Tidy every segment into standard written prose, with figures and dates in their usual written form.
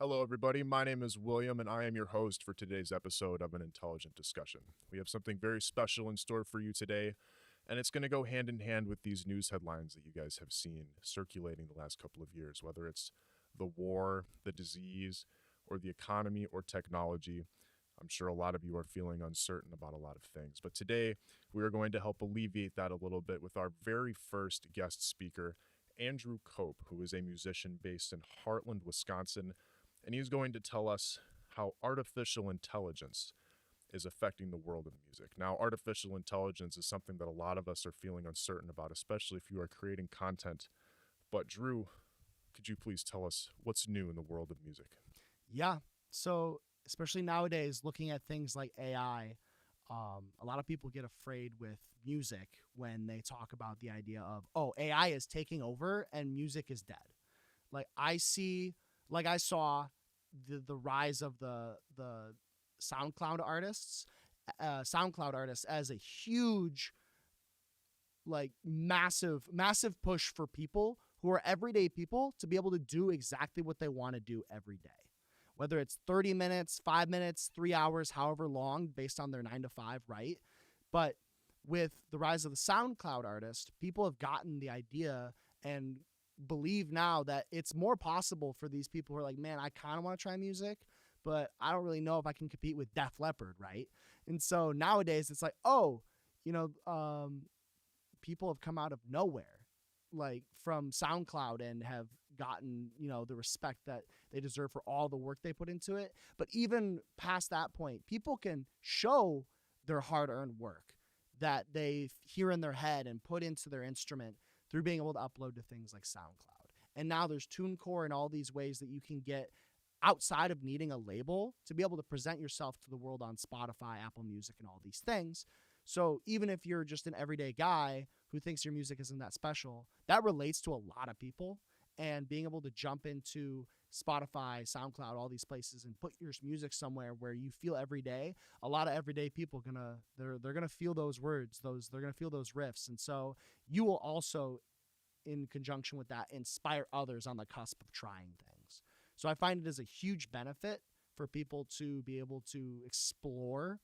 Hello, everybody. My name is William, and I am your host for today's episode of An Intelligent Discussion. We have something very special in store for you today, and it's going to go hand in hand with these news headlines that you guys have seen circulating the last couple of years, whether it's the war, the disease, or the economy or technology. I'm sure a lot of you are feeling uncertain about a lot of things, but today we are going to help alleviate that a little bit with our very first guest speaker, Andrew Cope, who is a musician based in Heartland, Wisconsin, and he's going to tell us how artificial intelligence is affecting the world of music. Now, artificial intelligence is something that a lot of us are feeling uncertain about, especially if you are creating content. But Drew, could you please tell us what's new in the world of music? Yeah. So, especially nowadays, looking at things like AI, a lot of people get afraid with music when they talk about the idea of, oh, AI is taking over and music is dead. Like I saw the rise of the SoundCloud artists as a huge, like massive push for people who are everyday people to be able to do exactly what they want to do every day. Whether it's 30 minutes, 5 minutes, 3 hours, however long, based on their 9 to 5, right? But with the rise of the SoundCloud artist, people have gotten the idea and believe now that it's more possible for these people who are like, man, I kind of want to try music, but I don't really know if I can compete with Def Leppard, right? And so nowadays it's like, oh, people have come out of nowhere, like from SoundCloud, and have gotten, the respect that they deserve for all the work they put into it. But even past that point, people can show their hard-earned work that they hear in their head and put into their instrument through being able to upload to things like SoundCloud. And now there's TuneCore and all these ways that you can get outside of needing a label to be able to present yourself to the world on Spotify, Apple Music, and all these things. So even if you're just an everyday guy who thinks your music isn't that special, that relates to a lot of people. And being able to jump into Spotify, SoundCloud, all these places and put your music somewhere where you feel every day, a lot of everyday people they're gonna feel those words, they're gonna feel those riffs. And so you will also, in conjunction with that, inspire others on the cusp of trying things. So I find it as a huge benefit for people to be able to explore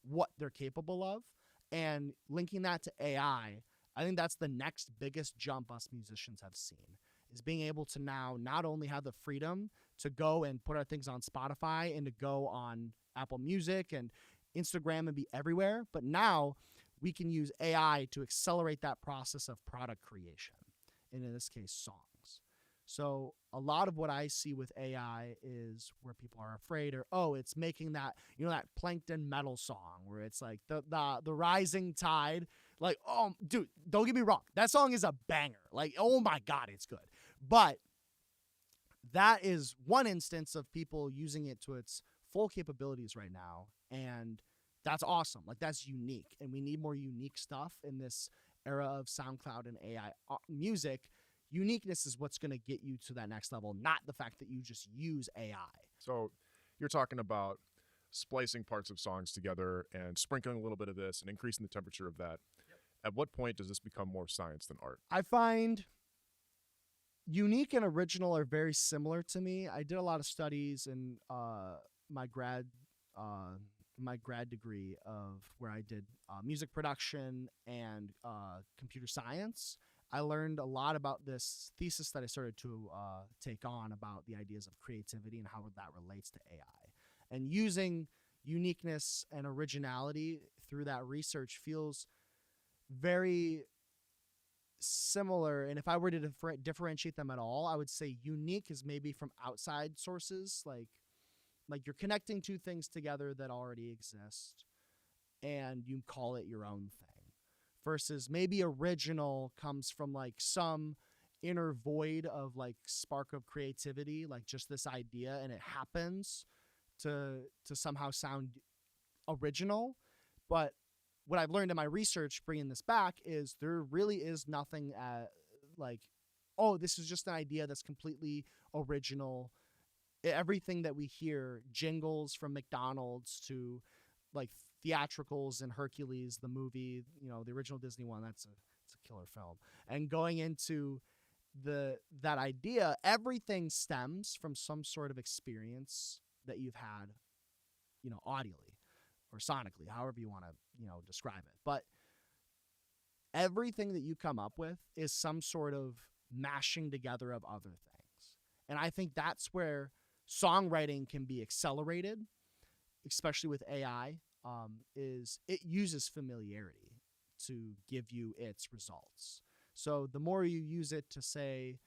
what they're capable of. And linking that to AI, I think that's the next biggest jump us musicians have seen, is being able to now not only have the freedom to go and put our things on Spotify and to go on Apple Music and Instagram and be everywhere, but now we can use AI to accelerate that process of product creation, and in this case, songs. So a lot of what I see with AI is where people are afraid, or, oh, it's making that, that Plankton metal song where it's like the rising tide. Like, oh, dude, don't get me wrong. That song is a banger. Like, oh my God, it's good. But that is one instance of people using it to its full capabilities right now. And that's awesome. Like, that's unique. And we need more unique stuff in this era of SoundCloud and AI music. Uniqueness is what's going to get you to that next level, not the fact that you just use AI. So you're talking about splicing parts of songs together and sprinkling a little bit of this and increasing the temperature of that. Yep. At what point does this become more science than art? I find unique and original are very similar to me. I did a lot of studies in my grad degree of where I did music production and computer science. I learned a lot about this thesis that I started to take on about the ideas of creativity and how that relates to AI. And using uniqueness and originality through that research feels very similar. And if I were to differentiate them at all, I would say unique is maybe from outside sources, like you're connecting two things together that already exist and you call it your own thing. Versus maybe original comes from like some inner void of like spark of creativity, like just this idea, and it happens to somehow sound original. But what I've learned in my research bringing this back is there really is nothing like, oh, this is just an idea that's completely original. Everything that we hear, jingles from McDonald's to like theatricals and Hercules, the movie, the original Disney one, it's a killer film. And going into that idea, everything stems from some sort of experience that you've had, audially or sonically, however you want to, describe it. But everything that you come up with is some sort of mashing together of other things. And I think that's where songwriting can be accelerated, especially with AI, is it uses familiarity to give you its results. So the more you use it to say,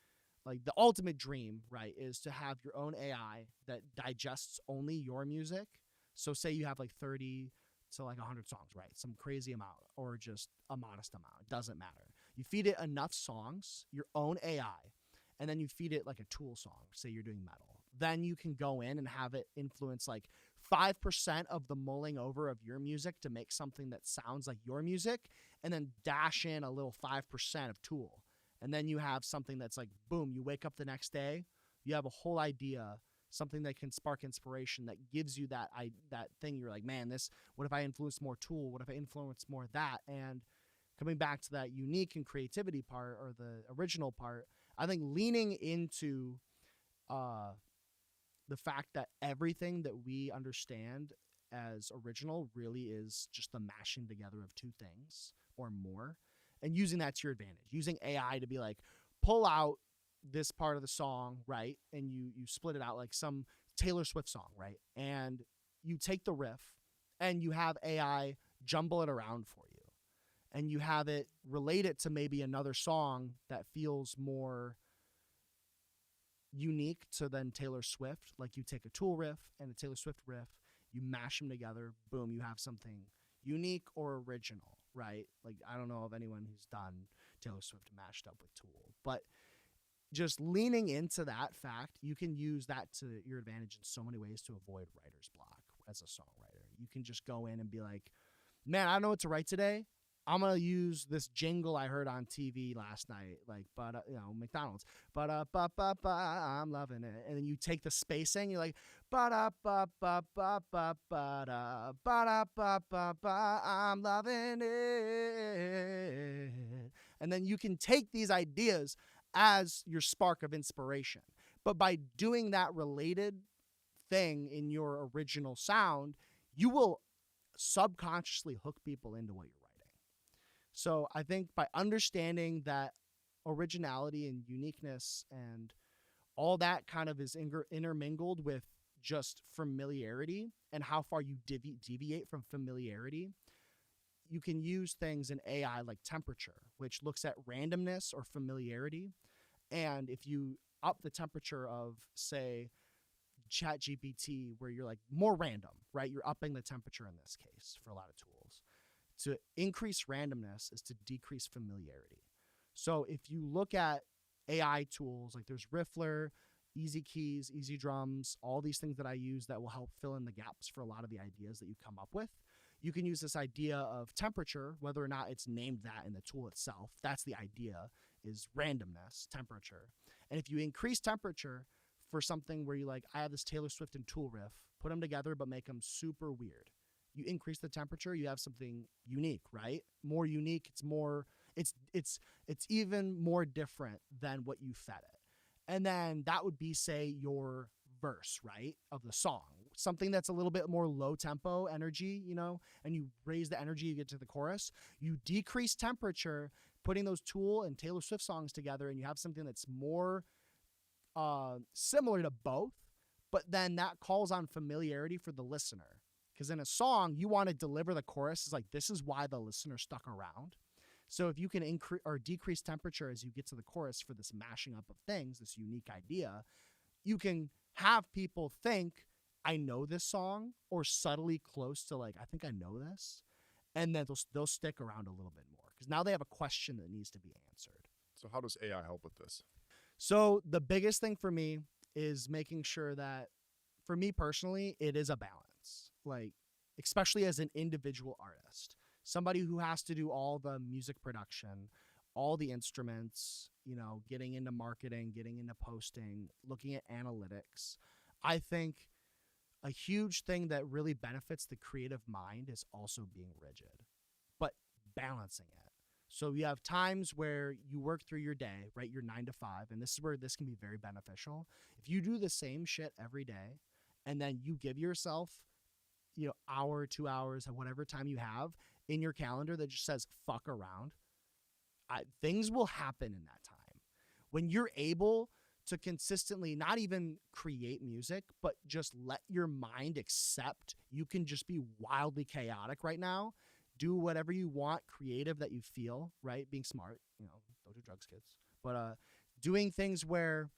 like the ultimate dream, right, is to have your own AI that digests only your music. So say you have like 30 to like 100 songs, right? Some crazy amount or just a modest amount. It doesn't matter. You feed it enough songs, your own AI, and then you feed it like a Tool song. Say you're doing metal. Then you can go in and have it influence like 5% of the mulling over of your music to make something that sounds like your music, and then dash in a little 5% of Tool. And then you have something that's like, boom, you wake up the next day, you have a whole idea, something that can spark inspiration, that gives you that thing. You're like, man, what if I influence more Tool? What if I influence more of that? And coming back to that unique and creativity part, or the original part, I think leaning into the fact that everything that we understand as original really is just the mashing together of two things or more, and using that to your advantage, using AI to be like, pull out this part of the song, right? And you split it out like some Taylor Swift song, right? And you take the riff and you have AI jumble it around for you. And you have it relate it to maybe another song that feels more unique to then Taylor Swift. Like you take a Tool riff and a Taylor Swift riff, you mash them together, boom, you have something unique or original, right? Like I don't know of anyone who's done Taylor Swift mashed up with Tool, but just leaning into that fact, you can use that to your advantage in so many ways to avoid writer's block as a songwriter. You can just go in and be like, man, I don't know what to write today. I'm going to use this jingle I heard on TV last night, like, McDonald's. I'm loving it. And then you take the spacing, you're like, I'm loving it. And then you can take these ideas as your spark of inspiration. But by doing that related thing in your original sound, you will subconsciously hook people into what you're writing. So I think by understanding that originality and uniqueness and all that kind of is intermingled with just familiarity and how far you deviate from familiarity, you can use things in AI like temperature, which looks at randomness or familiarity. And if you up the temperature of, say, ChatGPT, where you're like more random, right? You're upping the temperature in this case for a lot of tools. To increase randomness is to decrease familiarity. So if you look at AI tools, like there's Riffler, Easy Keys, Easy Drums, all these things that I use that will help fill in the gaps for a lot of the ideas that you come up with. You can use this idea of temperature, whether or not it's named that in the tool itself. That's the idea, is randomness, temperature. And if you increase temperature for something where you like, I have this Taylor Swift and Tool riff, put them together but make them super weird. You increase the temperature, you have something unique, right? More unique, it's even more different than what you fed it. And then that would be, say, your verse, right, of the song. Something that's a little bit more low tempo energy, and you raise the energy, you get to the chorus. You decrease temperature, putting those Tool and Taylor Swift songs together, and you have something that's more similar to both, but then that calls on familiarity for the listener. Because in a song, you want to deliver the chorus is like, this is why the listener stuck around. So if you can increase or decrease temperature as you get to the chorus for this mashing up of things, this unique idea, you can have people think, I know this song, or subtly close to like, I think I know this. And then they'll stick around a little bit more because now they have a question that needs to be answered. So how does AI help with this? So the biggest thing for me is making sure that, for me personally, it is a balance. Like, especially as an individual artist, somebody who has to do all the music production, all the instruments, getting into marketing, getting into posting, looking at analytics. I think a huge thing that really benefits the creative mind is also being rigid, but balancing it. So you have times where you work through your day, right? Your 9 to 5, and this is where this can be very beneficial. If you do the same shit every day, and then you give yourself, hour, 2 hours, whatever time you have in your calendar that just says fuck around, things will happen in that time. When you're able to consistently not even create music, but just let your mind accept you can just be wildly chaotic right now, do whatever you want, creative that you feel, right? Being smart, don't do drugs, kids. But doing things where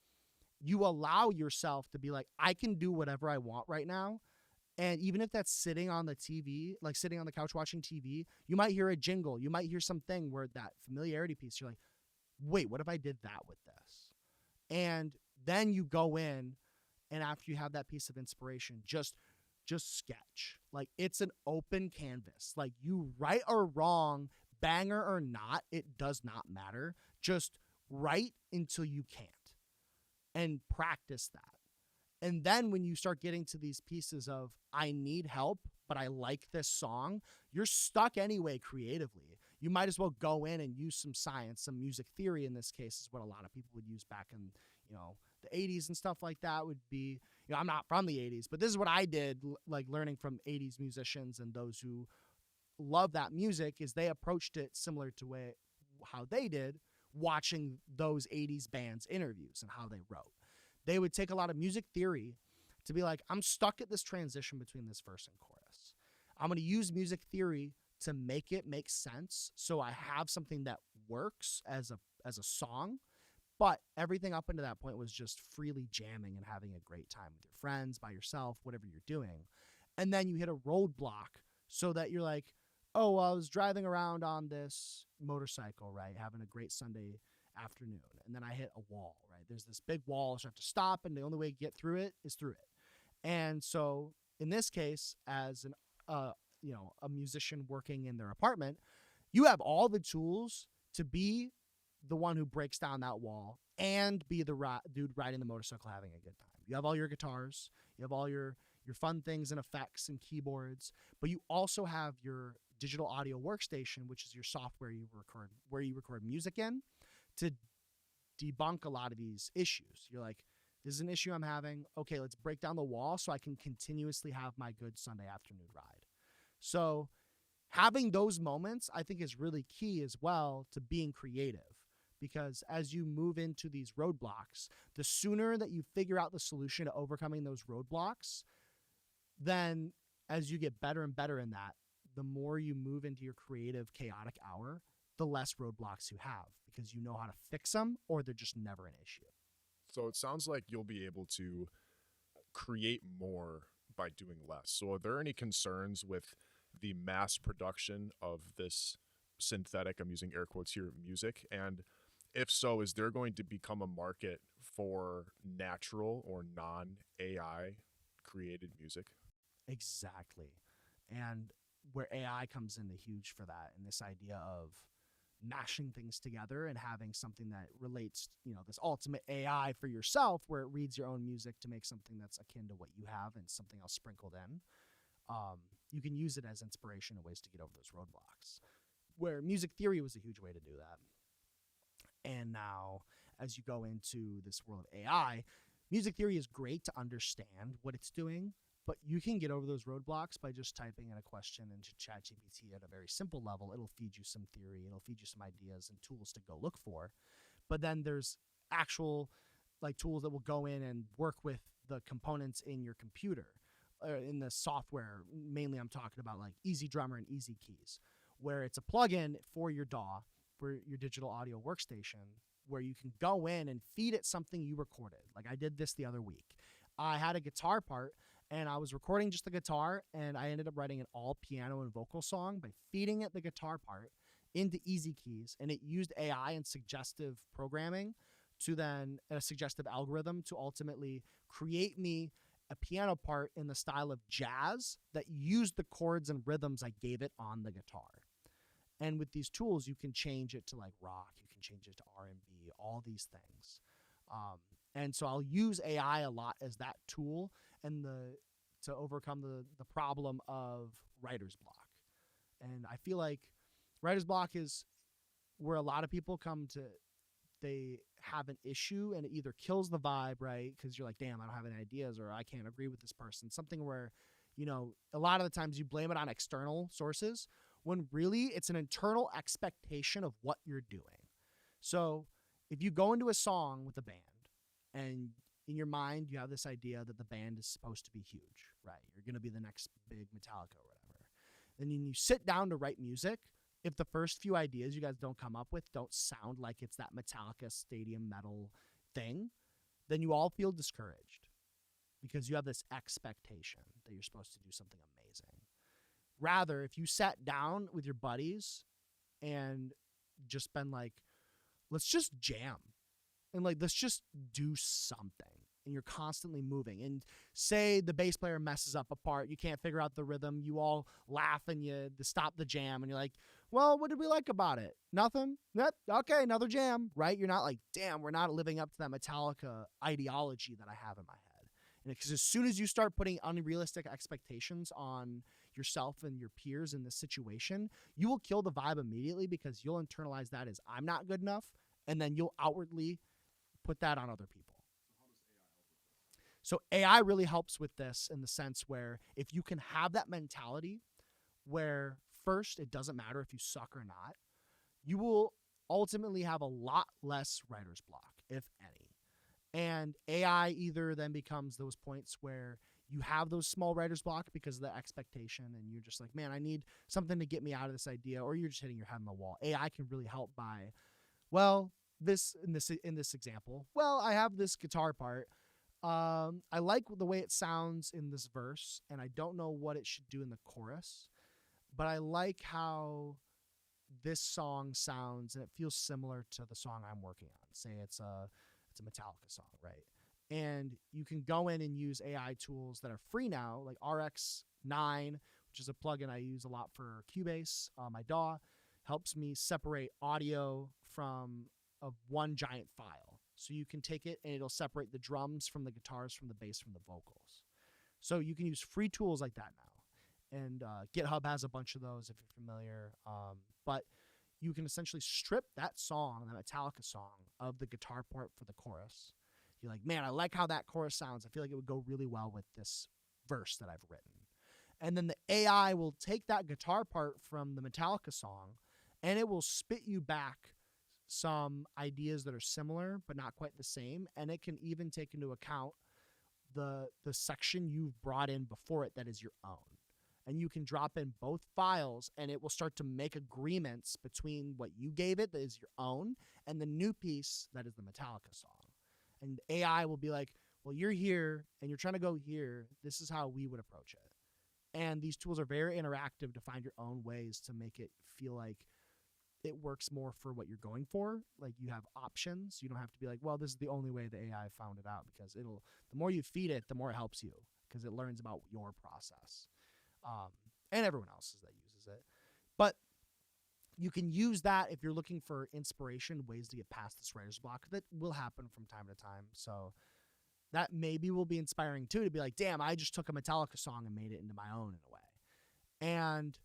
you allow yourself to be like, I can do whatever I want right now. And even if that's sitting on the TV, like sitting on the couch watching TV, you might hear a jingle. You might hear something where that familiarity piece, you're like, wait, what if I did that with this? And then you go in, and after you have that piece of inspiration, just sketch. Like, it's an open canvas. Like, you right or wrong, banger or not, it does not matter. Just write until you can't and practice that. And then when you start getting to these pieces of, I need help, but I like this song, you're stuck anyway creatively. You might as well go in and use some science, some music theory in this case is what a lot of people would use back in, the 80s and stuff like that would be, I'm not from the 80s, but this is what I did, like learning from 80s musicians and those who love that music is they approached it similar to how they did watching those 80s bands interviews and how they wrote. They would take a lot of music theory to be like, I'm stuck at this transition between this verse and chorus. I'm going to use music theory to make it make sense so I have something that works as a song, but everything up until that point was just freely jamming and having a great time with your friends, by yourself, whatever you're doing. And then you hit a roadblock so that you're like, oh, well, I was driving around on this motorcycle, right, having a great Sunday afternoon, and then I hit a wall, right? There's this big wall, so I have to stop, and the only way to get through it is through it. And so in this case, as a musician working in their apartment, you have all the tools to be the one who breaks down that wall and be the dude riding the motorcycle having a good time. You have all your guitars, you have all your fun things and effects and keyboards, but you also have your digital audio workstation, which is your software where you record music in, to debunk a lot of these issues. You're like, this is an issue I'm having. Okay, let's break down the wall so I can continuously have my good Sunday afternoon ride. So having those moments, I think, is really key as well to being creative, because as you move into these roadblocks, the sooner that you figure out the solution to overcoming those roadblocks, then as you get better and better in that, the more you move into your creative, chaotic hour, the less roadblocks you have, because you know how to fix them or they're just never an issue. So it sounds like you'll be able to create more by doing less. So are there any concerns with the mass production of this synthetic, I'm using air quotes here, music? And if so, is there going to become a market for natural or non-AI created music? Exactly. And where AI comes into huge for that, and this idea of mashing things together and having something that relates, this ultimate AI for yourself, where it reads your own music to make something that's akin to what you have and something else sprinkled in. You can use it as inspiration and ways to get over those roadblocks, where music theory was a huge way to do that. And now, as you go into this world of AI, music theory is great to understand what it's doing, but you can get over those roadblocks by just typing in a question into ChatGPT at a very simple level. It'll feed you some theory. It'll feed you some ideas and tools to go look for. But then there's actual tools that will go in and work with the components in your computer, in the software. Mainly I'm talking about like Easy Drummer and Easy Keys, where it's a plugin for your DAW, for your digital audio workstation, where you can go in and feed it something you recorded. Like I did this the other week. I had a guitar part, and I was recording just the guitar, and I ended up writing an all piano and vocal song by feeding it the guitar part into Easy Keys, and it used AI and suggestive programming to then a suggestive algorithm to ultimately create me a piano part in the style of jazz that used the chords and rhythms I gave it on the guitar. And with these tools, you can change it to like rock, you can change it to R&B, all these things. And so I'll use AI a lot as that tool and to overcome the problem of writer's block. And I feel like writer's block is where a lot of people they have an issue and it either kills the vibe, right? Because you're like, damn, I don't have any ideas, or I can't agree with this person. Something where, a lot of the times you blame it on external sources when really it's an internal expectation of what you're doing. So if you go into a song with a band and in your mind you have this idea that the band is supposed to be huge, right? You're going to be the next big Metallica or whatever. Then you sit down to write music. If the first few ideas you guys don't come up with don't sound like it's that Metallica stadium metal thing, then you all feel discouraged because you have this expectation that you're supposed to do something amazing. Rather, if you sat down with your buddies and just been like, let's just jam and like, let's just do something. And you're constantly moving. And say the bass player messes up a part, you can't figure out the rhythm, you all laugh and you stop the jam and you're like, well, what did we like about it? Nothing? Yep. Okay, another jam, right? You're not like, damn, we're not living up to that Metallica ideology that I have in my head. And because as soon as you start putting unrealistic expectations on yourself and your peers in this situation, you will kill the vibe immediately because you'll internalize that as I'm not good enough, and then you'll outwardly put that on other people. So AI really helps with this in the sense where if you can have that mentality where first, it doesn't matter if you suck or not, you will ultimately have a lot less writer's block, if any. And AI either then becomes those points where you have those small writer's block because of the expectation and you're just like, man, I need something to get me out of this idea, or you're just hitting your head on the wall. AI can really help by, well, in this example, well, I have this guitar part. I like the way it sounds in this verse, and I don't know what it should do in the chorus, but I like how this song sounds, and it feels similar to the song I'm working on. Say it's a Metallica song, right? And you can go in and use AI tools that are free now, like RX9, which is a plugin I use a lot for Cubase. My DAW helps me separate audio from one giant file. So you can take it and it'll separate the drums from the guitars, from the bass, from the vocals. So you can use free tools like that now. And GitHub has a bunch of those if you're familiar. But you can essentially strip that song, that Metallica song, of the guitar part for the chorus. You're like, man, I like how that chorus sounds. I feel like it would go really well with this verse that I've written. And then the AI will take that guitar part from the Metallica song and it will spit you back some ideas that are similar but not quite the same. And it can even take into account the section you've brought in before it that is your own. And you can drop in both files and it will start to make agreements between what you gave it that is your own and the new piece that is the Metallica song. And AI will be like, well, you're here and you're trying to go here. This is how we would approach it. And these tools are very interactive to find your own ways to make it feel like it works more for what you're going for. Like you have options. You don't have to be like, well, this is the only way the AI found it out, because the more you feed it, the more it helps you because it learns about your process. And everyone else's that uses it. But you can use that if you're looking for inspiration, ways to get past this writer's block that will happen from time to time. So that maybe will be inspiring too, to be like, damn, I just took a Metallica song and made it into my own in a way. And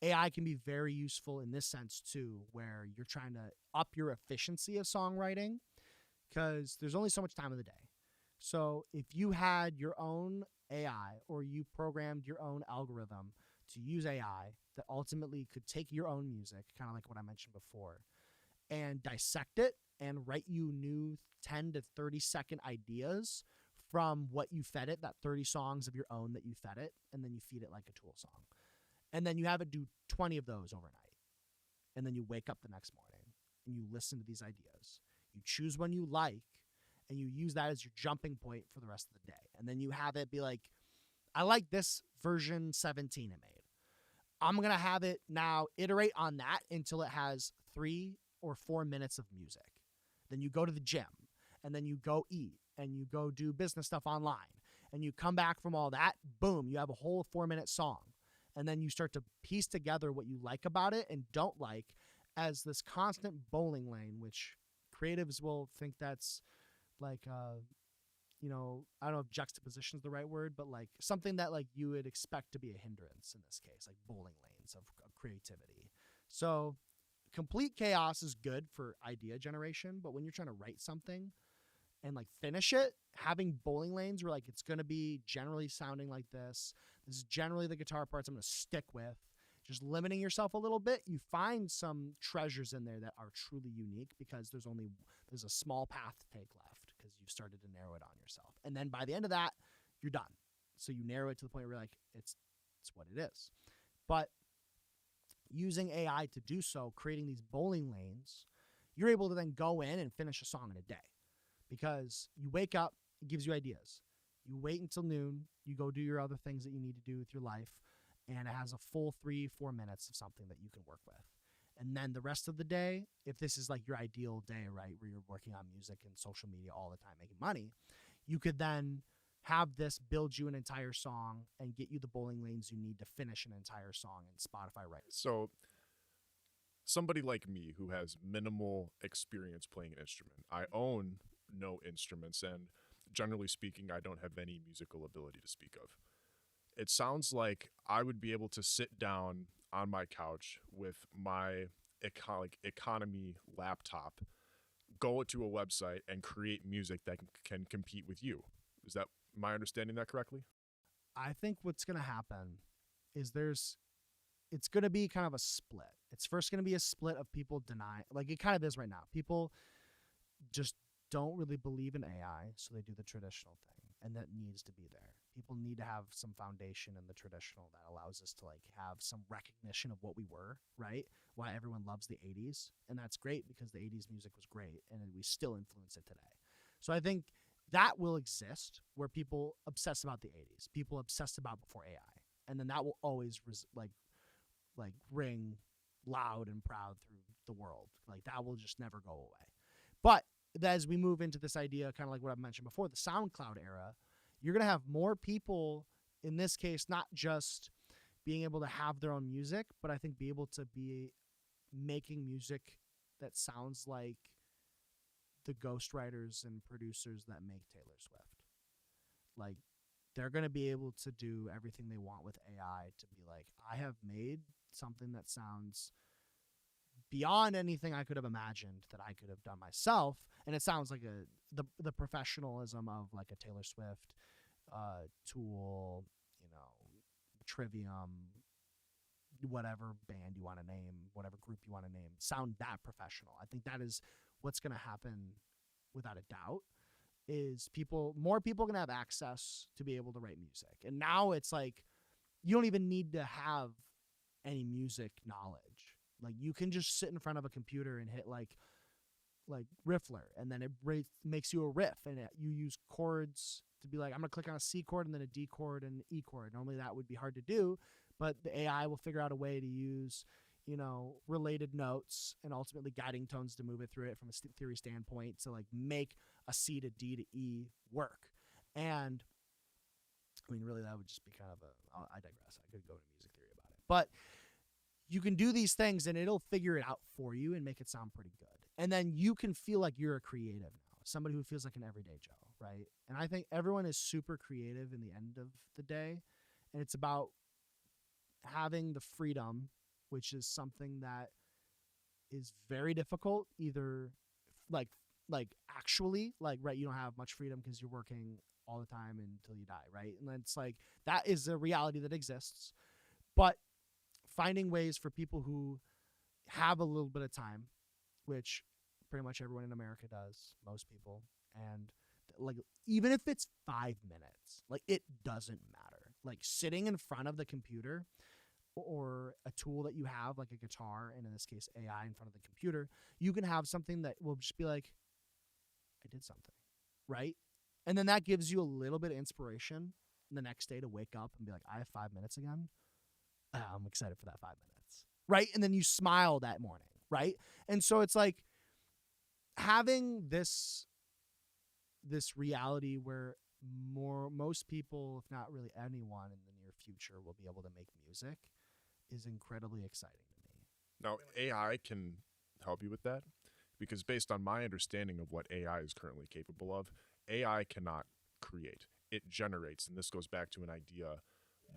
AI can be very useful in this sense too, where you're trying to up your efficiency of songwriting because there's only so much time of the day. So if you had your own AI or you programmed your own algorithm to use AI that ultimately could take your own music, kind of like what I mentioned before, and dissect it and write you new 10 to 30 second ideas from what you fed it, that 30 songs of your own that you fed it, and then you feed it like a Tool song. And then you have it do 20 of those overnight. And then you wake up the next morning and you listen to these ideas. You choose one you like and you use that as your jumping point for the rest of the day. And then you have it be like, I like this version 17 it made. I'm going to have it now iterate on that until it has 3 or 4 minutes of music. Then you go to the gym and then you go eat and you go do business stuff online and you come back from all that. Boom, you have a whole 4-minute song. And then you start to piece together what you like about it and don't like as this constant bowling lane, which creatives will think that's like, I don't know if juxtaposition is the right word, but like something that like you would expect to be a hindrance in this case, like bowling lanes of creativity. So complete chaos is good for idea generation, but when you're trying to write something and like finish it, having bowling lanes where like it's going to be generally sounding like this is generally the guitar parts I'm going to stick with, just limiting yourself a little bit, you find some treasures in there that are truly unique because there's a small path to take left because you've started to narrow it on yourself. And then by the end of that, you're done. So you narrow it to the point where you're like, it's what it is. But using AI to do so, creating these bowling lanes, you're able to then go in and finish a song in a day because you wake up, it gives you ideas. You wait until noon, you go do your other things that you need to do with your life, and it has a full 3-4 minutes of something that you can work with. And then the rest of the day, if this is like your ideal day, right, where you're working on music and social media all the time making money, you could then have this build you an entire song and get you the bowling lanes you need to finish an entire song in Spotify right. So somebody like me who has minimal experience playing an instrument, I own no instruments, and generally speaking, I don't have any musical ability to speak of. It sounds like I would be able to sit down on my couch with my economy laptop, go to a website, and create music that can compete with you. Is that my understanding that correctly? I think what's going to happen is it's going to be kind of a split. It's first going to be a split of people deny, like it kind of is right now. People just don't really believe in AI, so they do the traditional thing, and that needs to be there. People need to have some foundation in the traditional that allows us to like have some recognition of what we were, right? Why everyone loves the 80s, and that's great because the 80s music was great, and we still influence it today. So I think that will exist where people obsess about the 80s, people obsessed about before AI, and then that will always ring loud and proud through the world. Like that will just never go away. But as we move into this idea, kind of like what I mentioned before, the SoundCloud era, you're going to have more people, in this case, not just being able to have their own music, but I think be able to be making music that sounds like the ghostwriters and producers that make Taylor Swift. Like, they're going to be able to do everything they want with AI to be like, I have made something that sounds beyond anything I could have imagined that I could have done myself. And it sounds like the professionalism of like a Taylor Swift, Tool, Trivium, whatever band you want to name, whatever group you want to name, sound that professional. I think that is what's going to happen without a doubt. Is more people going to have access to be able to write music. And now it's like, you don't even need to have any music knowledge. Like you can just sit in front of a computer and hit like Riffler, and then it makes you a riff, and you use chords to be like, I'm going to click on a C chord and then a D chord and an E chord. Normally that would be hard to do, but the AI will figure out a way to use, related notes and ultimately guiding tones to move it through it from a theory standpoint to like make a C to D to E work. And I mean, really, that would just be kind of I digress. I could go into music theory about it, but you can do these things and it'll figure it out for you and make it sound pretty good. And then you can feel like you're a creative now, somebody who feels like an everyday Joe, right? And I think everyone is super creative in the end of the day. And it's about having the freedom, which is something that is very difficult, either like actually, like, right, you don't have much freedom because you're working all the time until you die, right? And it's like, that is a reality that exists. But finding ways for people who have a little bit of time, which pretty much everyone in America does, most people, and like even if it's 5 minutes, like it doesn't matter. Like sitting in front of the computer or a tool that you have, like a guitar, and in this case AI in front of the computer, you can have something that will just be like, I did something, right? And then that gives you a little bit of inspiration the next day to wake up and be like, I have 5 minutes again. I'm excited for that 5 minutes, right? And then you smile that morning, right? And so it's like having this reality where most people, if not really anyone in the near future, will be able to make music is incredibly exciting to me. Now, AI can help you with that because based on my understanding of what AI is currently capable of, AI cannot create. It generates, and this goes back to an idea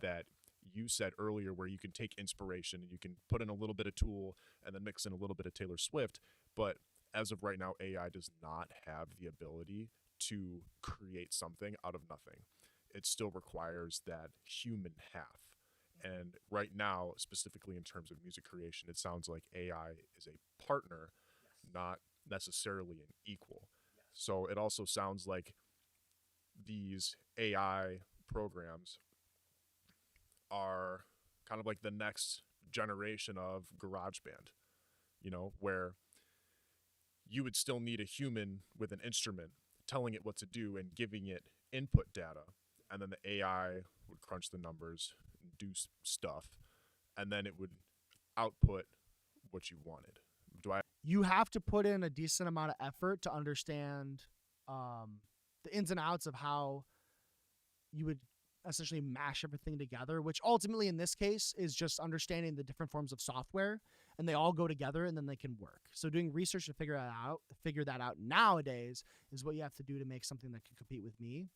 that you said earlier, where you can take inspiration and you can put in a little bit of Tool and then mix in a little bit of Taylor Swift. But as of right now, AI does not have the ability to create something out of nothing. It still requires that human half. And right now, specifically in terms of music creation, it sounds like AI is a partner, not necessarily an equal. So it also sounds like these AI programs are kind of like the next generation of GarageBand, where you would still need a human with an instrument telling it what to do and giving it input data. And then the AI would crunch the numbers, do stuff, and then it would output what you wanted. You have to put in a decent amount of effort to understand the ins and outs of how you would essentially mash everything together, which ultimately in this case is just understanding the different forms of software, and they all go together and then they can work. So doing research to figure that out nowadays is what you have to do to make something that can compete with me.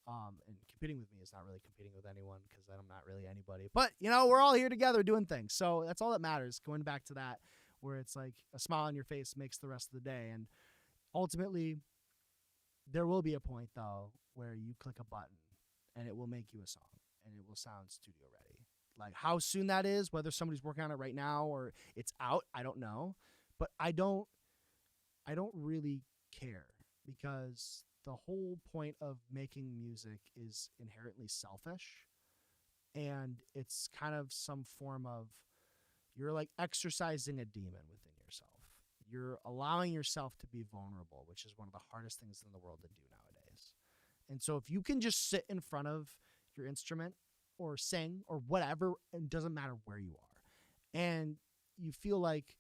And competing with me is not really competing with anyone, because I'm not really anybody. But, we're all here together doing things. So that's all that matters. Going back to that, where it's like a smile on your face makes the rest of the day. And ultimately, there will be a point, though, where you click a button and it will make you a song and it will sound studio ready. Like how soon that is, whether somebody's working on it right now or it's out, I don't know. But I don't really care, because the whole point of making music is inherently selfish, and it's kind of some form of, you're like exercising a demon within yourself. You're allowing yourself to be vulnerable, which is one of the hardest things in the world to do nowadays. And so if you can just sit in front of your instrument or sing or whatever, it doesn't matter where you are, and you feel like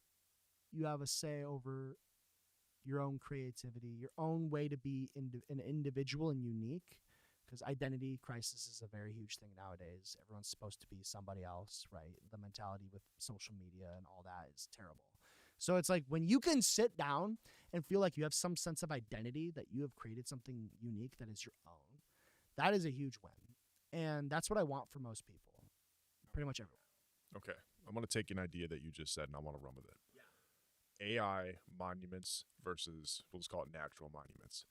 you have a say over your own creativity, your own way to be an individual and unique, because identity crisis is a very huge thing nowadays. Everyone's supposed to be somebody else, right? The mentality with social media and all that is terrible. So it's like when you can sit down and feel like you have some sense of identity, that you have created something unique that is your own, that is a huge win. And that's what I want for most people, pretty much everyone. Okay. I'm going to take an idea that you just said and I want to run with it. AI monuments versus, we'll just call it natural monuments.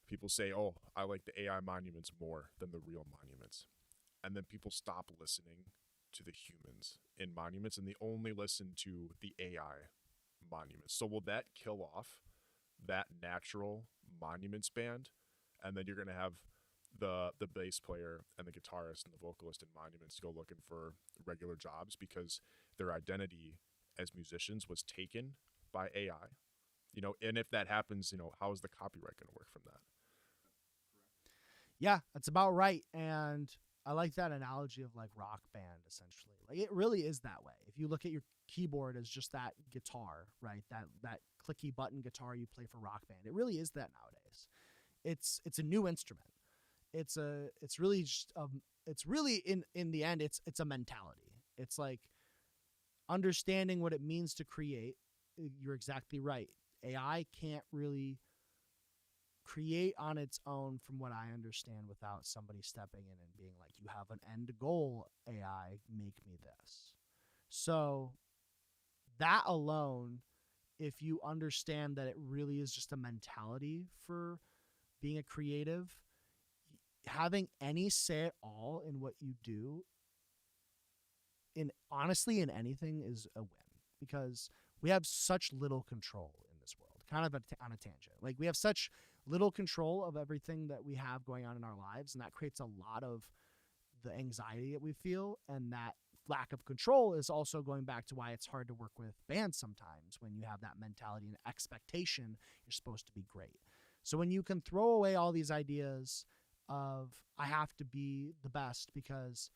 People say, oh, I like the AI monuments more than the real monuments. And then people stop listening to the humans in monuments and they only listen to the AI monuments. So will that kill off that natural monuments band? And then you're going to have the bass player and the guitarist and the vocalist in monuments go looking for regular jobs because their identity as musicians was taken by AI, and if that happens, how is the copyright going to work from that? Yeah, that's about right. And I like that analogy of like Rock Band, essentially. Like it really is that way. If you look at your keyboard as just that guitar, right? That clicky button guitar you play for Rock Band. It really is that nowadays. It's a new instrument. It's really in the end it's a mentality. It's like understanding what it means to create. You're exactly right. AI can't really create on its own, from what I understand, without somebody stepping in and being like, you have an end goal, AI, make me this. So that alone, if you understand that it really is just a mentality for being a creative, having any say at all in what you do, honestly in anything, is a win, because we have such little control in this world. Kind of on a tangent, like we have such little control of everything that we have going on in our lives, and that creates a lot of the anxiety that we feel, and that lack of control is also going back to why it's hard to work with bands sometimes, when you have that mentality and expectation you're supposed to be great. So when you can throw away all these ideas of I have to be the best because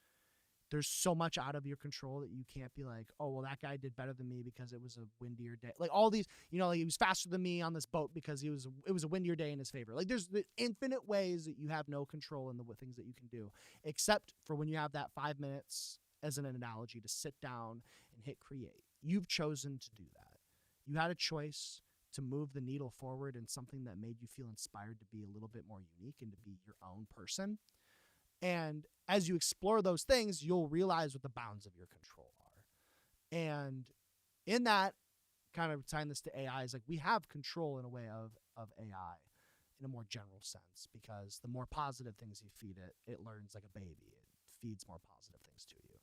there's so much out of your control that you can't be like, oh, well, that guy did better than me because it was a windier day. Like all these, like he was faster than me on this boat because it was a windier day in his favor. Like there's the infinite ways that you have no control in the things that you can do, except for when you have that 5 minutes, as an analogy, to sit down and hit create. You've chosen to do that. You had a choice to move the needle forward in something that made you feel inspired to be a little bit more unique and to be your own person. And as you explore those things, you'll realize what the bounds of your control are. And in that, kind of tying this to AI, is like we have control in a way of AI in a more general sense, because the more positive things you feed it, it learns like a baby. It feeds more positive things to you.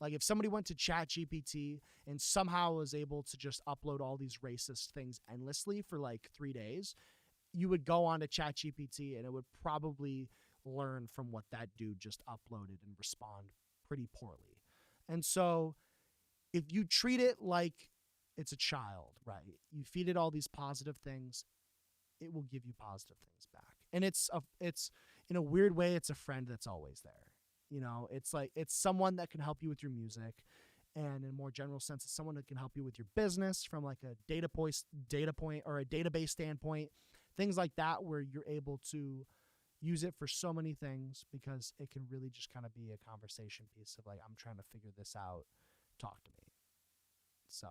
Like if somebody went to ChatGPT and somehow was able to just upload all these racist things endlessly for like 3 days, you would go on to ChatGPT and it would probably learn from what that dude just uploaded and respond pretty poorly. And so if you treat it like it's a child, right? You feed it all these positive things, it will give you positive things back. And it's in a weird way, it's a friend that's always there. You know, it's like it's someone that can help you with your music, and in a more general sense, it's someone that can help you with your business from like a data point or a database standpoint, things like that, where you're able to use it for so many things, because it can really just kind of be a conversation piece of like, I'm trying to figure this out, talk to me. So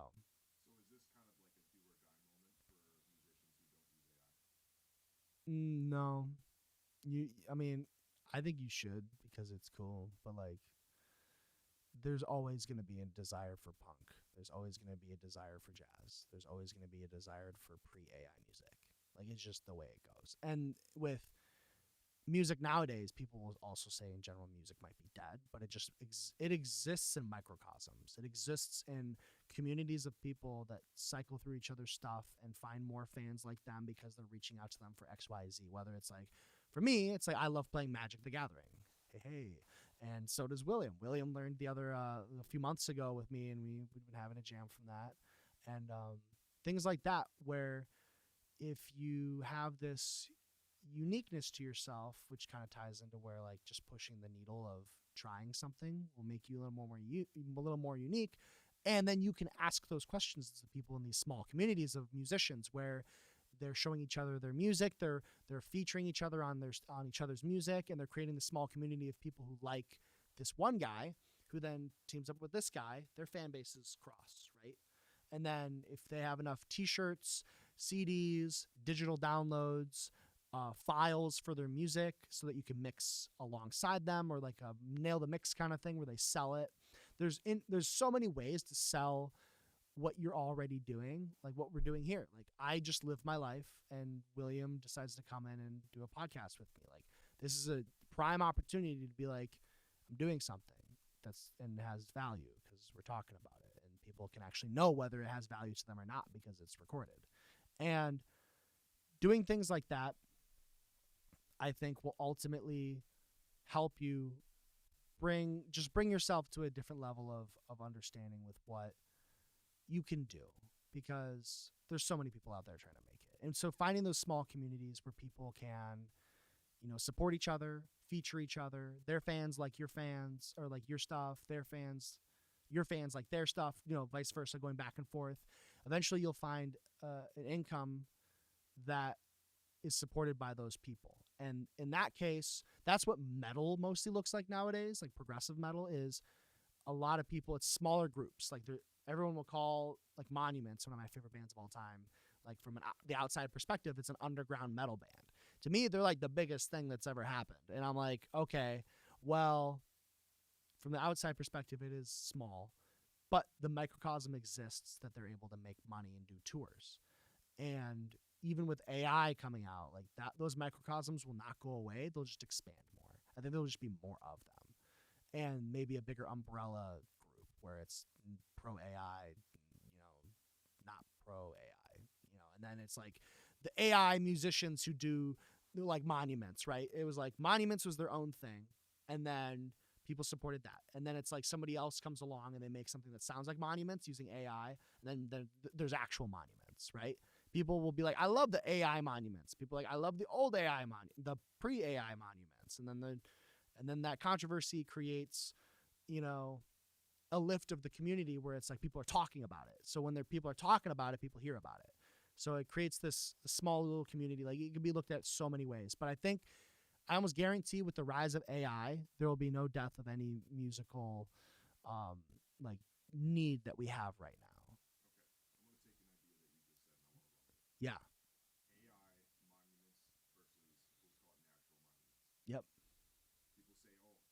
is this kind of like a do or die moment for musicians who don't use AI? no, I mean, I think you should, because it's cool, but like there's always going to be a desire for punk. There's always going to be a desire for jazz. There's always going to be a desire for pre-AI music. Like it's just the way it goes. And with music nowadays, people will also say in general music might be dead, but it just it exists in microcosms. It exists in communities of people that cycle through each other's stuff and find more fans like them because they're reaching out to them for XYZ. Whether it's like, for me, it's like I love playing Magic the Gathering. Hey. And so does William. William learned a few months ago with me, and we've been having a jam from that. And things like that, where if you have this uniqueness to yourself, which kind of ties into where like just pushing the needle of trying something will make you a little more unique, and then you can ask those questions to people in these small communities of musicians where they're showing each other their music, they're featuring each other on each other's music, and they're creating this small community of people who like this one guy who then teams up with this guy. Their fan bases cross, right? And then if they have enough t-shirts, CDs, digital downloads, files for their music so that you can mix alongside them, or like a nail the mix kind of thing where they sell it. There's so many ways to sell what you're already doing, like what we're doing here. Like I just live my life, and William decides to come in and do a podcast with me. Like this is a prime opportunity to be like, I'm doing something that's and has value because we're talking about it, and people can actually know whether it has value to them or not because it's recorded. And doing things like that, I think, will ultimately help you bring yourself to a different level of understanding with what you can do, because there's so many people out there trying to make it. And so finding those small communities where people can, support each other, feature each other, their fans like your fans, or like your stuff, their fans, your fans like their stuff, vice versa, going back and forth. Eventually you'll find an income that is supported by those people. And in that case, that's what metal mostly looks like nowadays. Like progressive metal is a lot of people, it's smaller groups. Like everyone will call like Monuments one of my favorite bands of all time. Like from the outside perspective, it's an underground metal band. To me, they're like the biggest thing that's ever happened. And I'm like, okay, well, from the outside perspective, it is small, but the microcosm exists that they're able to make money and do tours. And even with AI coming out, like that, those microcosms will not go away. They'll just expand more. I think there'll just be more of them, and maybe a bigger umbrella group where it's pro AI, not pro AI, and then it's like the AI musicians who do like Monuments, right? It was like Monuments was their own thing, and then people supported that. And then it's like somebody else comes along and they make something that sounds like Monuments using AI, and then there's actual Monuments, right? People will be like, I love the AI Monuments. People are like, I love the old AI the pre-AI Monuments. And then that controversy creates, a lift of the community where it's like people are talking about it. So when people are talking about it, people hear about it. So it creates this small little community. Like it can be looked at so many ways. But I think I almost guarantee with the rise of AI, there will be no death of any musical like need that we have right now. Yeah. AI monuments versus, let's call it natural monuments. Yep. People say, oh,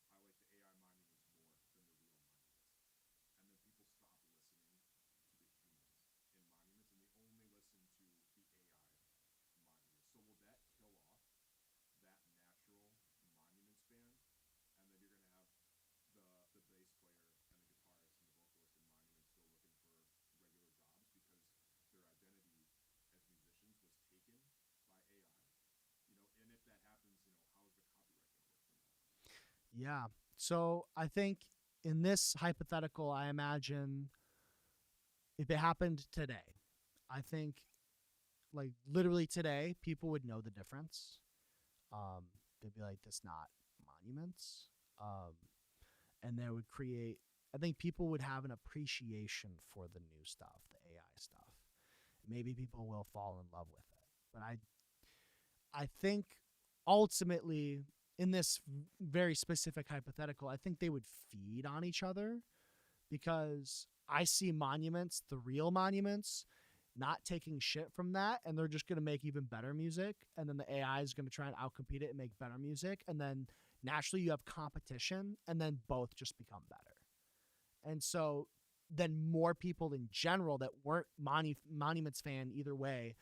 Yeah. So I think in this hypothetical, I imagine if it happened today, I think like literally today, people would know the difference. Um, they'd be like, "This not monuments," um, and they would create. I think people would have an appreciation for the new stuff, the AI stuff. Maybe people will fall in love with it, but I think ultimately in this very specific hypothetical, I think they would feed on each other because I see monuments, the real monuments, not taking shit from that, and they're just going to make even better music, and then the AI is going to try and outcompete it and make better music, and then naturally you have competition, and then both just become better. And so then more people in general that weren't monuments fans either way,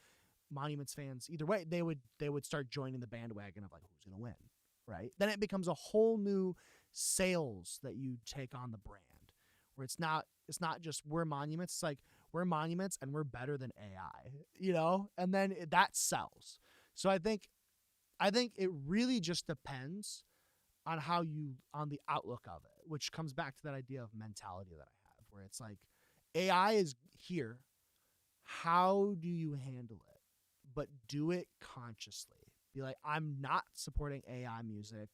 they would start joining the bandwagon of like who's going to win, right? Then it becomes a whole new sales that you take on the brand, where it's not just we're monuments, it's like we're monuments and we're better than AI, and then that sells. So I think it really just depends on on the outlook of it, which comes back to that idea of mentality that I have, where it's like AI is here. How do you handle it? But do it consciously. Be like, I'm not supporting AI music.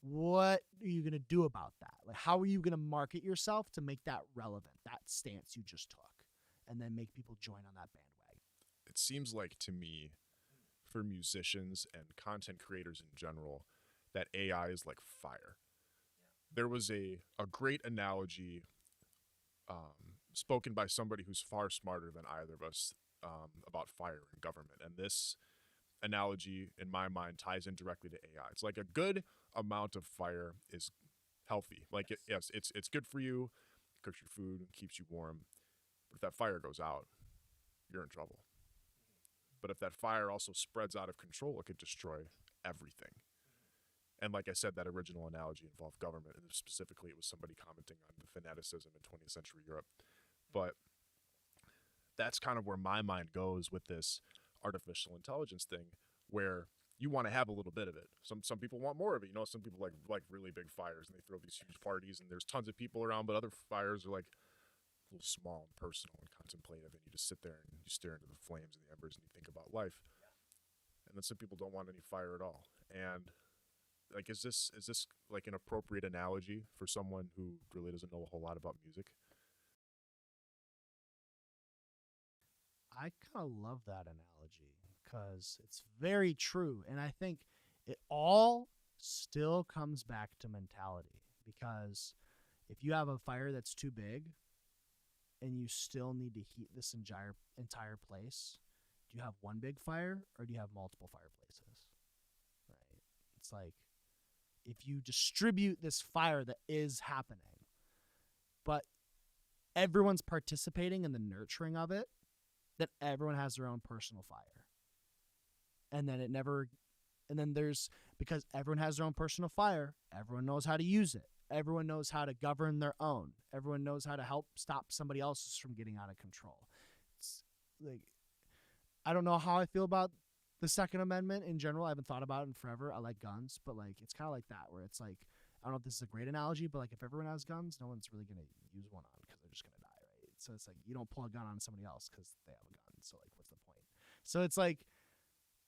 What are you going to do about that? Like, how are you going to market yourself to make that relevant, that stance you just took, and then make people join on that bandwagon? It seems like to me, for musicians and content creators in general, that AI is like fire. There was a great analogy spoken by somebody who's far smarter than either of us about fire and government. And this analogy, in my mind, ties in directly to AI. It's like a good amount of fire is healthy. Like, yes, it's good for you, cooks your food, keeps you warm. But if that fire goes out, you're in trouble. But if that fire also spreads out of control, it could destroy everything. And like I said, that original analogy involved government, and specifically it was somebody commenting on the fanaticism in 20th century Europe. But that's kind of where my mind goes with this artificial intelligence thing, where you want to have a little bit of it. Some people want more of it. Some people like really big fires, and they throw these huge parties, and there's tons of people around. But other fires are like a little small and personal and contemplative, and you just sit there and you stare into the flames and the embers, and you think about life. And then some people don't want any fire at all. And like, is this like an appropriate analogy for someone who really doesn't know a whole lot about music? I kind of love that analogy because it's very true. And I think it all still comes back to mentality, because if you have a fire that's too big and you still need to heat this entire place, do you have one big fire or do you have multiple fireplaces? Right? It's like if you distribute this fire that is happening, but everyone's participating in the nurturing of it, then everyone has their own personal fire. And then because everyone has their own personal fire, everyone knows how to use it. Everyone knows how to govern their own. Everyone knows how to help stop somebody else's from getting out of control. It's like, I don't know how I feel about the Second Amendment in general. I haven't thought about it in forever. I like guns, but like it's kind of like that, where it's like, I don't know if this is a great analogy, but like if everyone has guns, no one's really gonna use one on because they're just gonna die, right? So it's like you don't pull a gun on somebody else because they have a gun. So like, what's the point? So it's like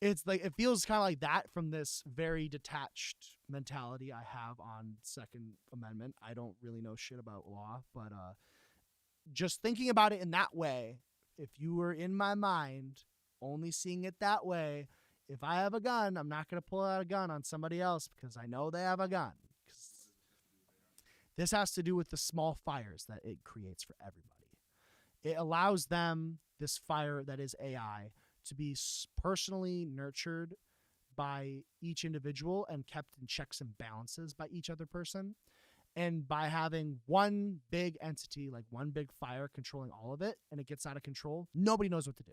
it feels kind of like that from this very detached mentality I have on Second Amendment. I don't really know shit about law, but just thinking about it in that way, if you were in my mind, only seeing it that way, if I have a gun, I'm not going to pull out a gun on somebody else because I know they have a gun. This has to do with the small fires that it creates for everybody. It allows them, this fire that is AI, to be personally nurtured by each individual and kept in checks and balances by each other person. And by having one big entity, like one big fire controlling all of it, and it gets out of control, nobody knows what to do.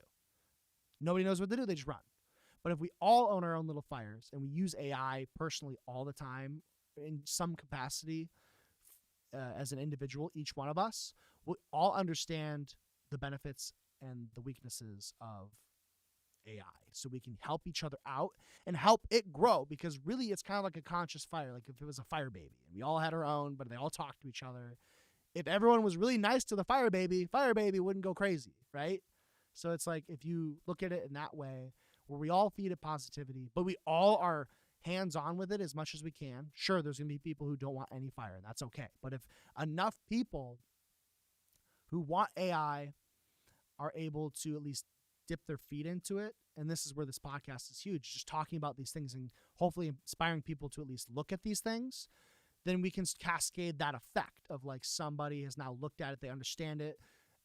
Nobody knows what to do. They just run. But if we all own our own little fires and we use AI personally all the time in some capacity as an individual, each one of us, we all understand the benefits and the weaknesses of AI so we can help each other out and help it grow, because really it's kind of like a conscious fire. Like if it was a fire baby and we all had our own, but they all talked to each other. If everyone was really nice to the fire baby wouldn't go crazy, right? So it's like, if you look at it in that way, where we all feed it positivity, but we all are hands-on with it as much as we can. Sure, there's going to be people who don't want any fire, and that's okay. But if enough people who want AI are able to at least dip their feet into it, and this is where this podcast is huge, just talking about these things and hopefully inspiring people to at least look at these things, then we can cascade that effect of like, somebody has now looked at it, they understand it,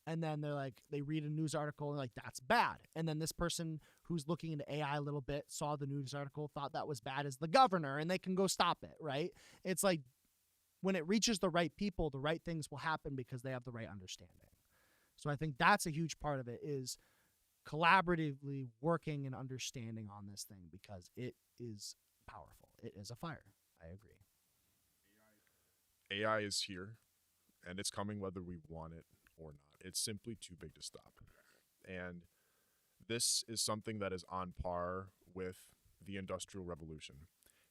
and then they're like, they read a news article and like, that's bad. And then this person who's looking into AI a little bit saw the news article, thought that was bad as the governor, and they can go stop it, right? It's like, when it reaches the right people, the right things will happen because they have the right understanding. So I think that's a huge part of it, is collaboratively working and understanding on this thing, because it is powerful. It is a fire. I agree. AI is here, and it's coming whether we want it or not. It's simply too big to stop. And this is something that is on par with the Industrial Revolution.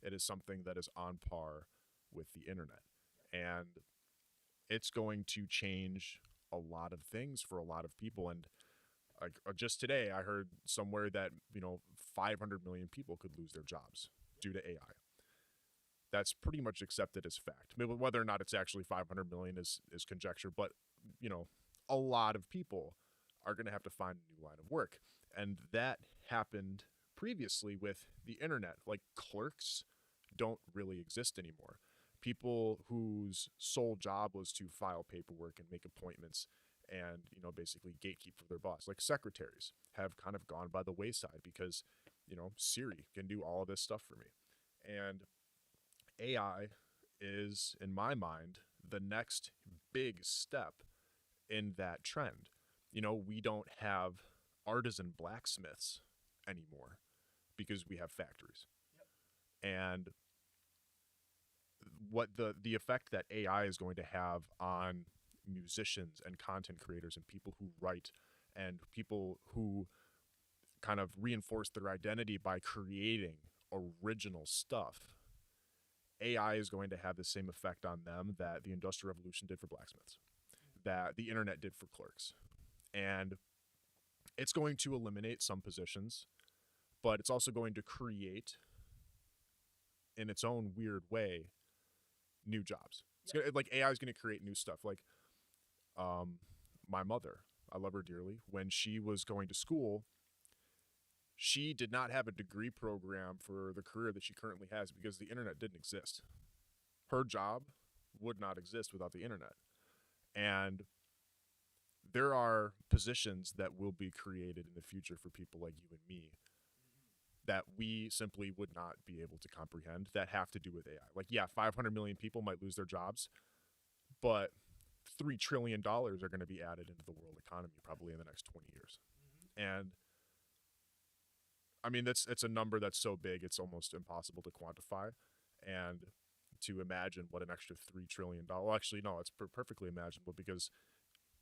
It is something that is on par with the internet. And it's going to change a lot of things for a lot of people. And just today, I heard somewhere that 500 million people could lose their jobs due to AI. That's pretty much accepted as fact. Maybe whether or not it's actually 500 million is conjecture, but a lot of people are going to have to find a new line of work. And that happened previously with the internet. Like, clerks don't really exist anymore. People whose sole job was to file paperwork and make appointments and basically gatekeep for their boss, like secretaries, have kind of gone by the wayside because Siri can do all of this stuff for me. And AI is, in my mind, the next big step in that trend. We don't have artisan blacksmiths anymore because we have factories. Yep. And what the effect that AI is going to have on musicians and content creators and people who write and people who kind of reinforce their identity by creating original stuff, AI is going to have the same effect on them that the Industrial Revolution did for blacksmiths, that the internet did for clerks. And it's going to eliminate some positions, but it's also going to create, in its own weird way, new jobs. It's gonna, like, AI is going to create new stuff. Like, my mother, I love her dearly. When she was going to school, she did not have a degree program for the career that she currently has because the internet didn't exist. Her job would not exist without the internet. And there are positions that will be created in the future for people like you and me that we simply would not be able to comprehend, that have to do with AI. Like, yeah, 500 million people might lose their jobs, but $3 trillion are going to be added into the world economy probably in the next 20 years. And I mean, it's a number that's so big, it's almost impossible to quantify and to imagine what an extra $3 trillion. Well, actually, no, it's perfectly imaginable because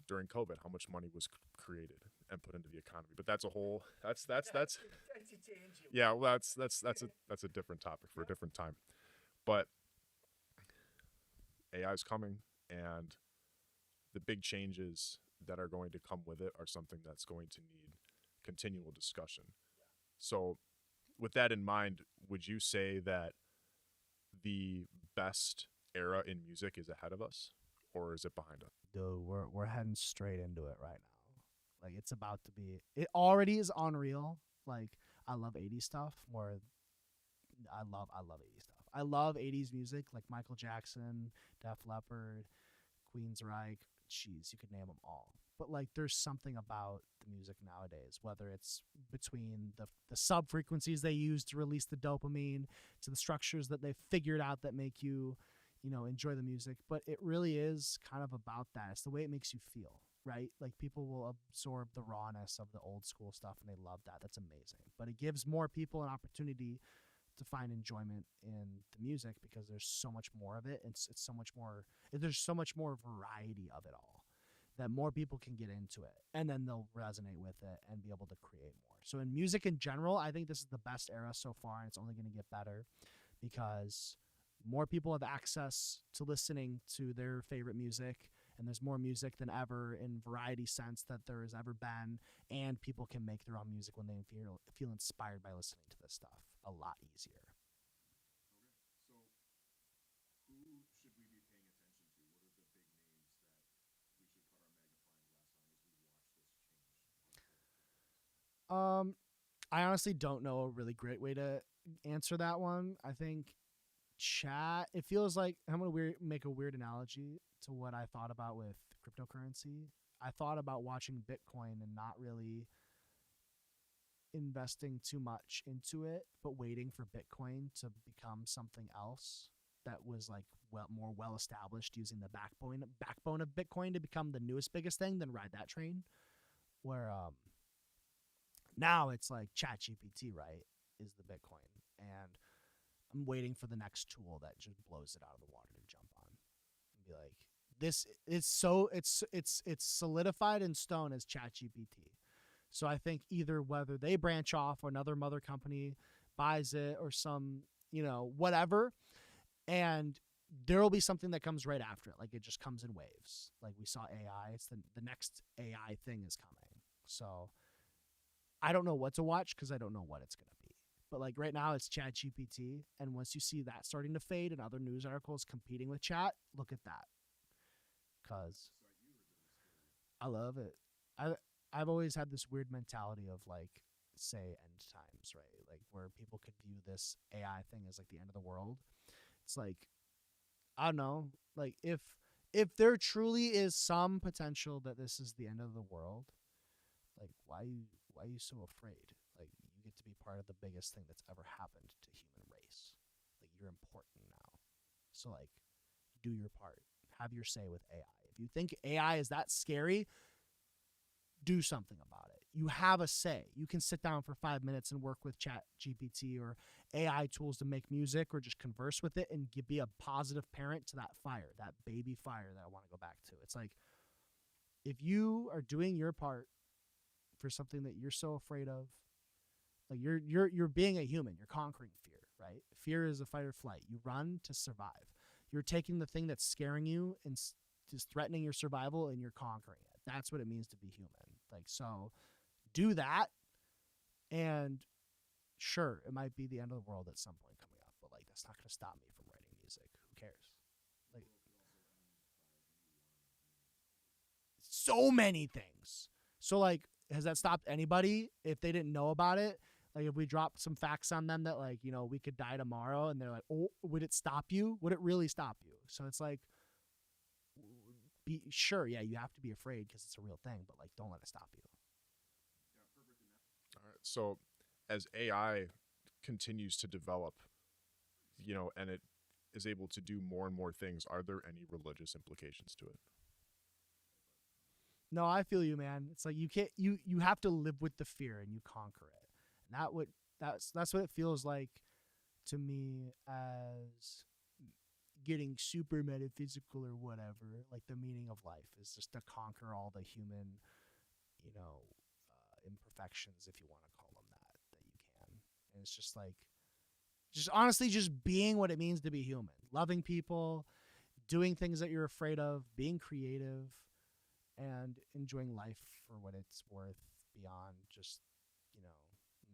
during COVID, how much money was created and put into the economy. But that's a whole. That's yeah. Well, that's a different topic for a different time. But AI is coming, and the big changes that are going to come with it are something that's going to need continual discussion. So with that in mind, would you say that the best era in music is ahead of us, or is it behind us? Dude, we're heading straight into it right now. Like, it's about to be. It already is unreal. Like, I love 80s stuff more. I love 80s stuff. I love 80s music, like Michael Jackson, Def Leppard, Queensryche. Jeez, you could name them all. But like, there's something about the music nowadays, whether it's between the sub frequencies they use to release the dopamine, to the structures that they've figured out that make you, enjoy the music. But it really is kind of about that. It's the way it makes you feel, right? Like, people will absorb the rawness of the old school stuff and they love that. That's amazing. But it gives more people an opportunity to find enjoyment in the music because there's so much more of it. It's so much more. There's so much more variety of it all. that more people can get into it, and then they'll resonate with it and be able to create more. So in music in general, I think this is the best era so far, and it's only going to get better because more people have access to listening to their favorite music, and there's more music than ever in variety sense that there has ever been, and people can make their own music when they feel inspired by listening to this stuff a lot easier. Um, I honestly don't know a really great way to answer that one. I think chat. It feels like I'm gonna make a weird analogy to what I thought about with cryptocurrency. I thought about watching Bitcoin and not really investing too much into it, but waiting for Bitcoin to become something else that was like more well established, using the backbone of Bitcoin to become the newest biggest thing, then ride that train. Where now it's like ChatGPT, right, is the Bitcoin, and I'm waiting for the next tool that just blows it out of the water to jump on and be like, this is so it's solidified in stone as ChatGPT. So I think either whether they branch off or another mother company buys it or some, whatever, and there will be something that comes right after it. Like it just comes in waves. Like we saw AI. It's the next AI thing is coming. So I don't know what to watch because I don't know what it's going to be. But like right now it's Chat GPT. And once you see that starting to fade and other news articles competing with chat, look at that. Because I love it. I've always had this weird mentality of like, say, end times, right? Like where people could view this AI thing as like the end of the world. It's like, I don't know, like if there truly is some potential that this is the end of the world, like why are you so afraid? Like you get to be part of the biggest thing that's ever happened to human race. Like you're important now. So like do your part. Have your say with AI. If you think AI is that scary, do something about it. You have a say. You can sit down for 5 minutes and work with Chat GPT or AI tools to make music or just converse with it and be a positive parent to that fire, that baby fire that I want to go back to. It's like if you are doing your part for something that you're so afraid of, like you're being a human, you're conquering fear, right? Fear is a fight or flight. You run to survive. You're taking the thing that's scaring you and just threatening your survival and you're conquering it. That's what it means to be human. Like, so do that. And sure, it might be the end of the world at some point coming up, but like, that's not going to stop me from writing music. Who cares? Like, so many things. So like, has that stopped anybody if they didn't know about it? Like if we dropped some facts on them that like, we could die tomorrow and they're like, oh, would it stop you? Would it really stop you? So it's like, be sure, yeah, you have to be afraid because it's a real thing, but like, don't let it stop you. All right. So as AI continues to develop, and it is able to do more and more things, are there any religious implications to it? No, I feel you, man. It's like you can't you have to live with the fear and you conquer it. And that's what it feels like to me as getting super metaphysical or whatever. Like the meaning of life is just to conquer all the human, imperfections, if you want to call them that you can. And it's just like, just honestly, just being what it means to be human, loving people, doing things that you're afraid of, being creative, and enjoying life for what it's worth beyond just,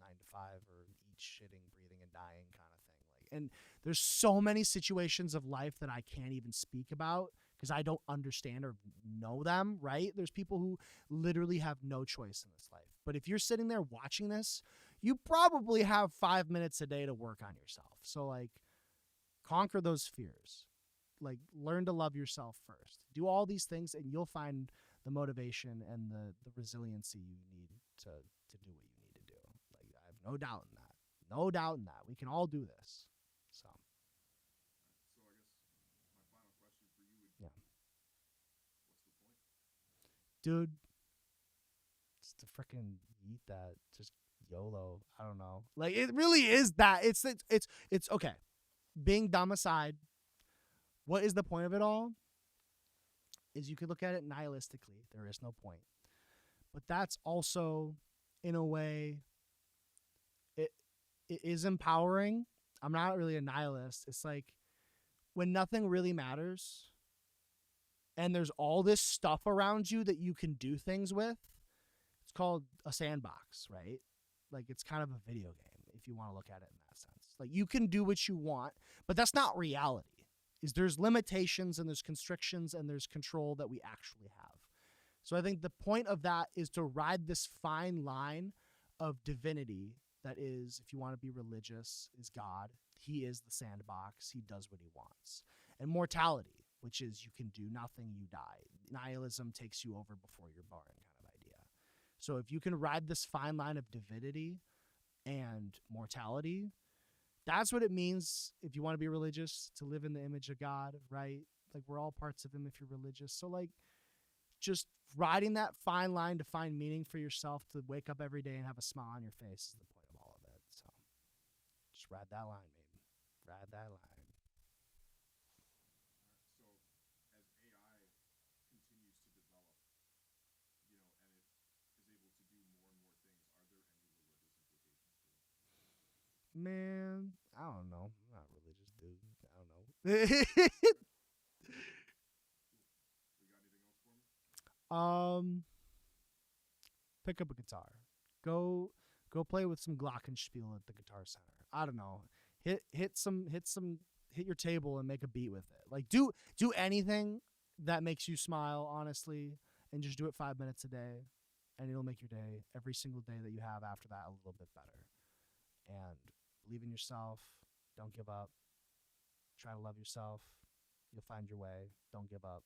9 to 5 or eat, shitting, breathing, and dying kind of thing. Like, and there's so many situations of life that I can't even speak about because I don't understand or know them, right? There's people who literally have no choice in this life. But if you're sitting there watching this, you probably have 5 minutes a day to work on yourself. So like, conquer those fears. Like, learn to love yourself first. Do all these things and you'll find the motivation and the resiliency you need to do what you need to do. Like, I have no doubt in that. No doubt in that. We can all do this. So I guess my final question for you would be, what's the point? Dude, it's to freaking eat that. Just YOLO. I don't know. Like, it really is that. It's okay. Being dumb aside, what is the point of it all? is you could look at it nihilistically. There is no point. But that's also, in a way, it is empowering. I'm not really a nihilist. It's like when nothing really matters and there's all this stuff around you that you can do things with, it's called a sandbox, right? Like it's kind of a video game if you want to look at it in that sense. Like you can do what you want, but that's not reality. Is there's limitations and there's constrictions and there's control that we actually have. So I think the point of that is to ride this fine line of divinity that is, if you want to be religious, is God. He is the sandbox. He does what he wants. And mortality, which is you can do nothing, you die. Nihilism takes you over before you're born kind of idea. So if you can ride this fine line of divinity and mortality, that's what it means if you want to be religious, to live in the image of God, right? Like we're all parts of him if you're religious. So like just riding that fine line to find meaning for yourself, to wake up every day and have a smile on your face is the point of all of it. So just ride that line, baby. Ride that line. Man, I don't know. I'm not a religious dude. I don't know. Pick up a guitar. Go play with some glockenspiel at the Guitar Center. I don't know. Hit your table and make a beat with it. Like do anything that makes you smile, honestly, and just do it 5 minutes a day, and it'll make your day, every single day that you have after that, a little bit better. And believe in yourself. Don't give up. Try to love yourself. You'll find your way. Don't give up.